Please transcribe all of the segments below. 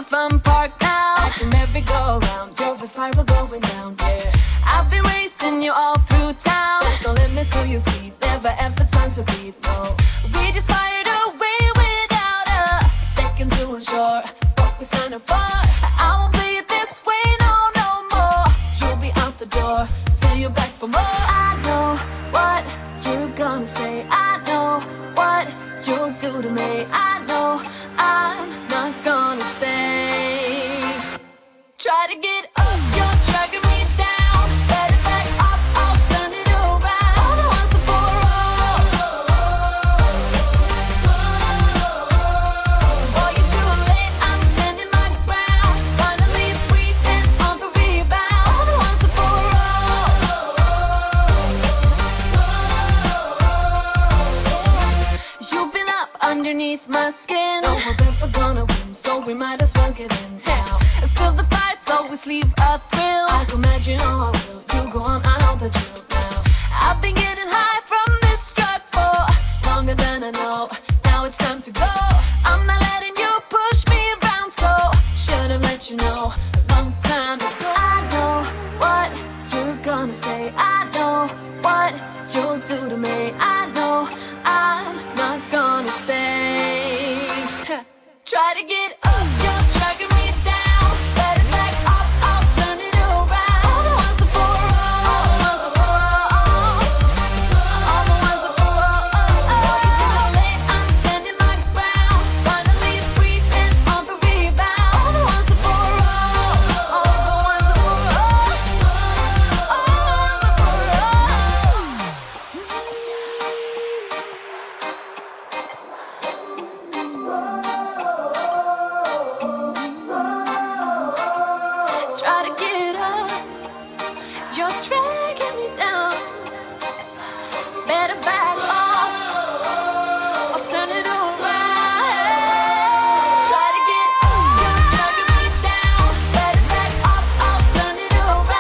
fun park now. Like a merry-go-round, drove a spiral going round, yeah. I've been racing you all through town. There's no limit to your speed, never ever time to beat, no. We just fired away without a second to ensure what we signed up for. I won't play it this way, no, no more. You'll be out the door till you're back for more. I know what you're gonna say, I know what you'll do to me. I know I'm not gonna stay. Try to get up, you're dragging me down. Better back off, I'll turn it around. All the once and for all. Boy, you're too late, I'm standing my ground. Finally free and on the rebound. All the once and for all. You've been up underneath my skin. No one's ever gonna win, so we might as well get in now. And still the fights always leave a thrill. I can imagine how I will. You go on, I know the drill now. I've been getting high from this drug for longer than I know. Now it's time to go. I'm not letting you push me around, so should've let you know a long time ago. I know what you're gonna say. I know what you'll do to me. I know I'm not gonna stay. Try to get up, you're dragging me down. Better back off, I'll turn it around. All the ones and for all. All the ones and for all. All the ones and for all. Boy, you're too late, I'm standing my ground. Finally free and on the rebound. All the ones and for all. All the ones and for all. All the ones and for Try to get up, you're dragging me down. Better back off, I'll turn it around. Try to get up, you're dragging me down. Better back off, I'll turn it around.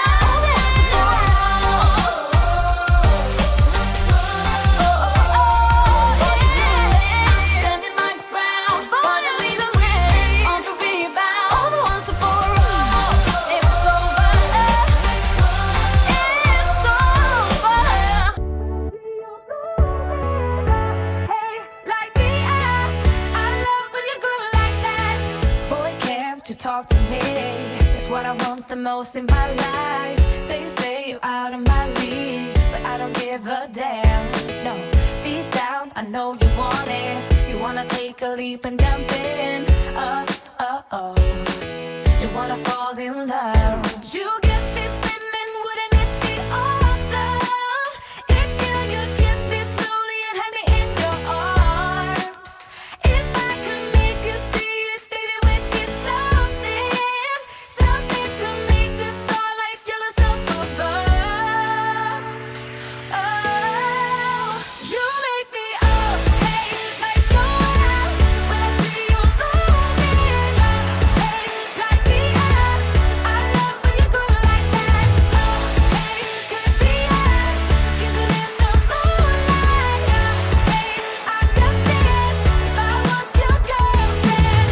I'm standing my ground. Finally the rain on the rebound. All the ones and for all. It's over. It's over. Hey, like me, I love when you groove like that. Boy, can't you talk to me? It's what I want the most in my life. They say you're out of my league, but I don't give a damn. No, deep down, I know you want it. You wanna take a leap and jump in. Oh. You wanna fall in love. You get me spinning, wouldn't it be awesome if you just kiss me slowly and had me in your arms? If I could make you see it, baby, would be something, something to make the starlight jealous up above. Oh, you make me up, hey, lights go out when I see you moving up, hey, like me up. I love when you groove like that. Oh, hey, could be us, kissing in the moonlight. Hey, I'm just saying, if I was your girlfriend.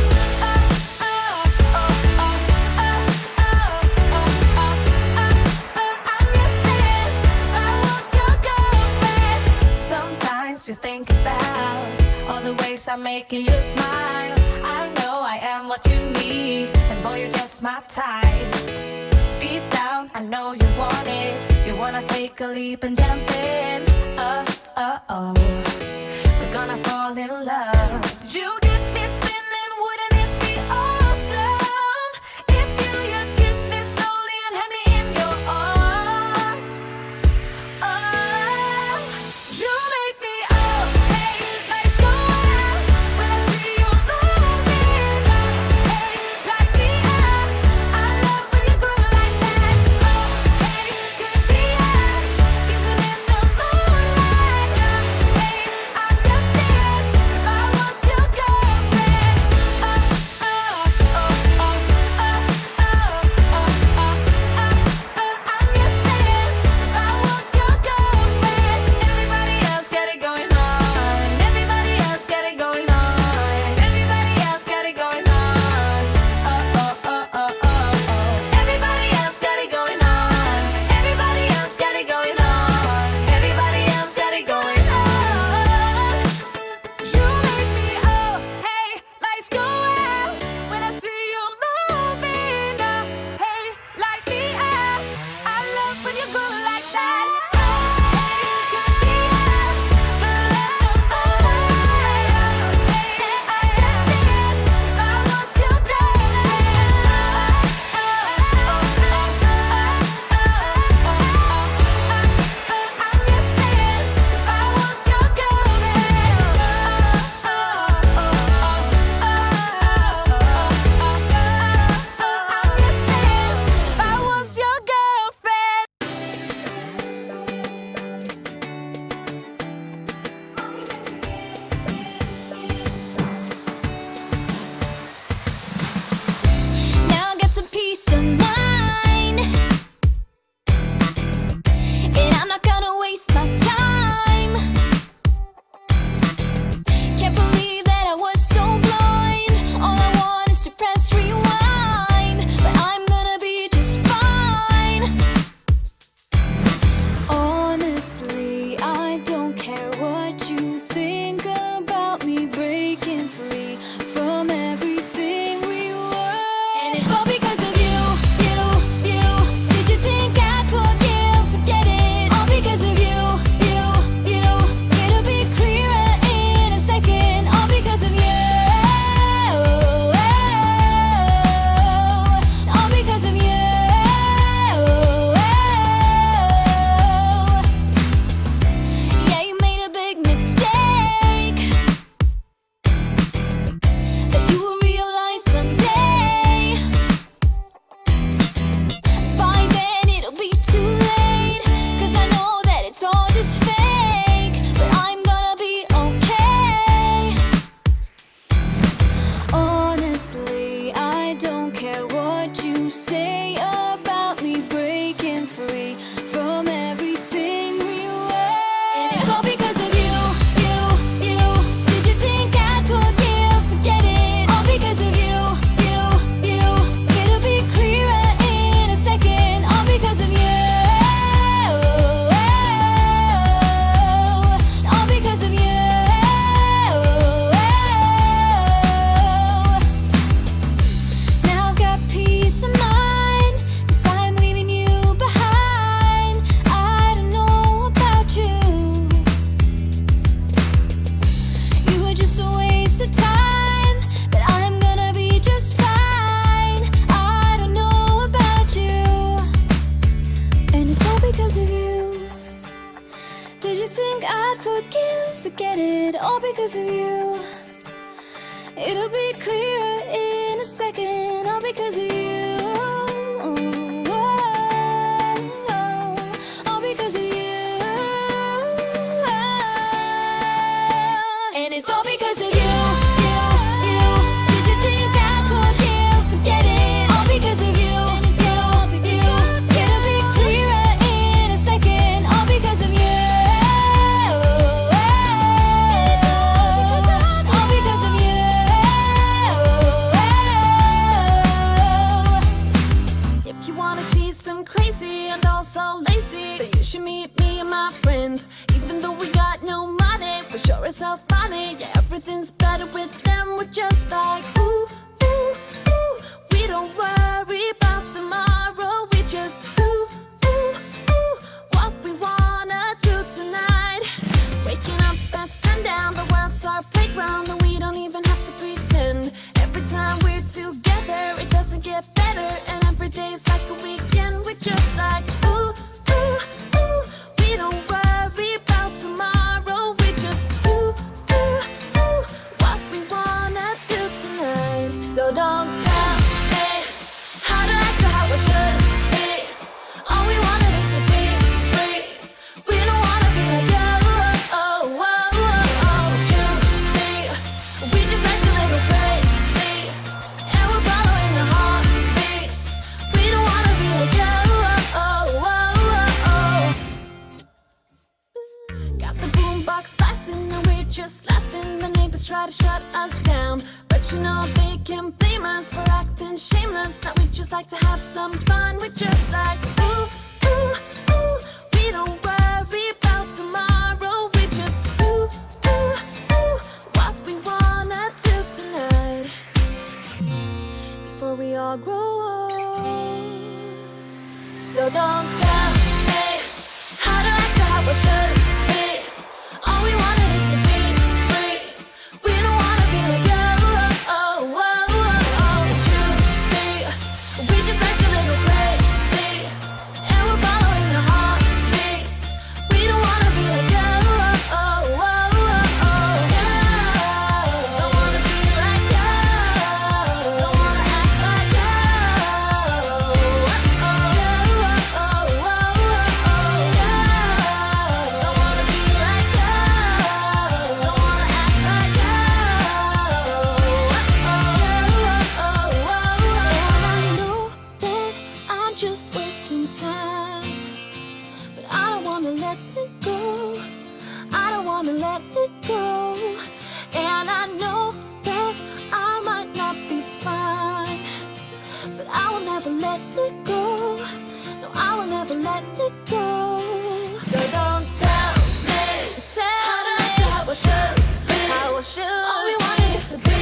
I'm just saying, if I was your girlfriend. Sometimes you think about all the ways I'm making you smile. I know I am what you need, and boy, you're just my type. Deep down, I know you want it. You wanna take a leap and jump in. Oh. We're gonna fall in love. You get me spinning, wouldn't it be awesome if you just kiss me slowly and had me in your arms? Oh, you make me up, hey, lights go out when I see you moving up, hey, like me up. I love when you groove like that. Oh, hey, could be us, kissing in the moonlight. Hey, I'm just saying, if I was your girl. free from everything we were. And it's all because of you, you, you. Did you think I'd forget it? All because of you, you, you. It'll be clearer in a second. All because of you. All because of you. Yeah, you made a big mistake that you will realize someday. By then it'll be too late, 'cause I know that it's all just fake. But I'm gonna be okay. Honestly, I don't care what you say about me breaking free from everything we were. And it's all because of you, you, you. Did you think I'd forget it? All because of you, you, you. It'll be clearer in a second. All because of you. All because of you. Now I've got peace of mind, 'cause I'm leaving you behind. I don't know about you. You were just a waste of time, but I'm gonna be just fine. I don't know about you. And it's all because of you. Did you think I'd forget it? All because of you. It'll be clearer in a second. All because of you. All because of you. And it's all because of you, you, you. Did you think I'd forget it? All because of you, you, you. It'll be clearer in a second. All because of you. All because of you. If you wanna see some crazy and also lazy, then you should meet me and my friends. Even though we got no money, for sure it's so funny. Yeah, everything's better with them. We're just like ooh, ooh, ooh. We don't worry about tomorrow. We just do, ooh, ooh, what we wanna do tonight. Waking up at sundown, the world's our playground, and we don't even have to pretend. Every time we're together, it doesn't get better, and every day's like a weekend. We're just like ooh, ooh, ooh. We don't worry about tomorrow. We just do, ooh, ooh, what we wanna do tonight. So don't tell me how to act or how I should be. All we wanted is to be free. We don't wanna be like you. Oh, oh, oh, oh. You see, we just act a little crazy, and we're following our heartbeats. We don't wanna be like you. Oh, oh, oh, oh. Got the boombox blasting and we're just laughing. The neighbors try to shut us down, but you know they can blame us for acting shameless. Now we just like to have some fun. We're just like ooh, ooh, ooh. We don't worry about tomorrow. We just ooh, ooh, ooh. What we wanna do tonight before we all grow old. So don't tell me how to act or how I should be. All we wanted is to be free. We don't wanna be like you. Oh, oh, oh, oh. You see, we just act a little crazy, and we're following our heartbeats. We don't wanna be like you. Oh, oh, oh, oh. Don't wanna be like you. Don't wanna act like you. Oh, oh, oh, oh, oh. Don't wanna be like you. Don't wanna act like you. Oh, oh, oh, oh. And I know that I'm just wasting time, but I don't wanna let it go. I don't wanna let it go. And I know that I might not be fine, but I will never let it go. No, I will never let it go. So don't tell me how to act or how I should be. All we wanted is to be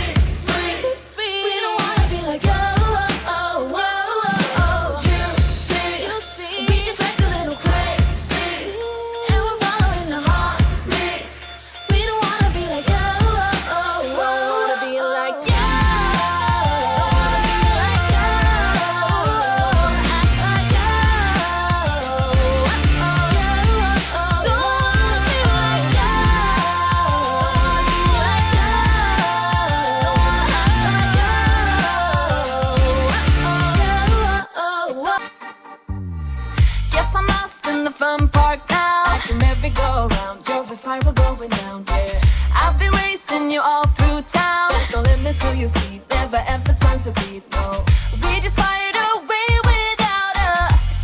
till you sleep. Never ever time to breathe, no. We just fired away without a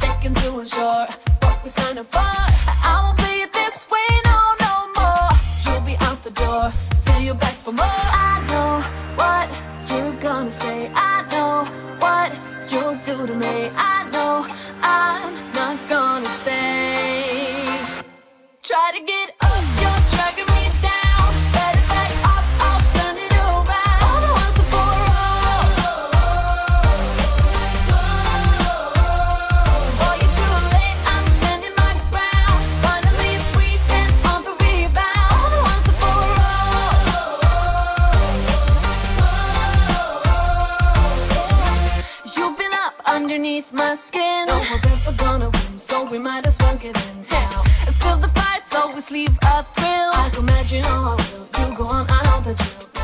second to ensure what we signed up for. I won't play it this way, no, no more. You'll be out the door till you're back for more. I know what you're gonna say. I know what you'll do to me. I know I'm not gonna stay. Try to get up, you're dragging me down. Better back off, I'll turn it around. All the once and for all. Boy, you're too late, I'm standing my ground. Finally free and on the rebound. All the once and for all. You've been up underneath my skin. No one's ever gonna win, so we might as well get in now. And still the fights always leave a thrill. I can imagine how I will. You go on, I know the drill.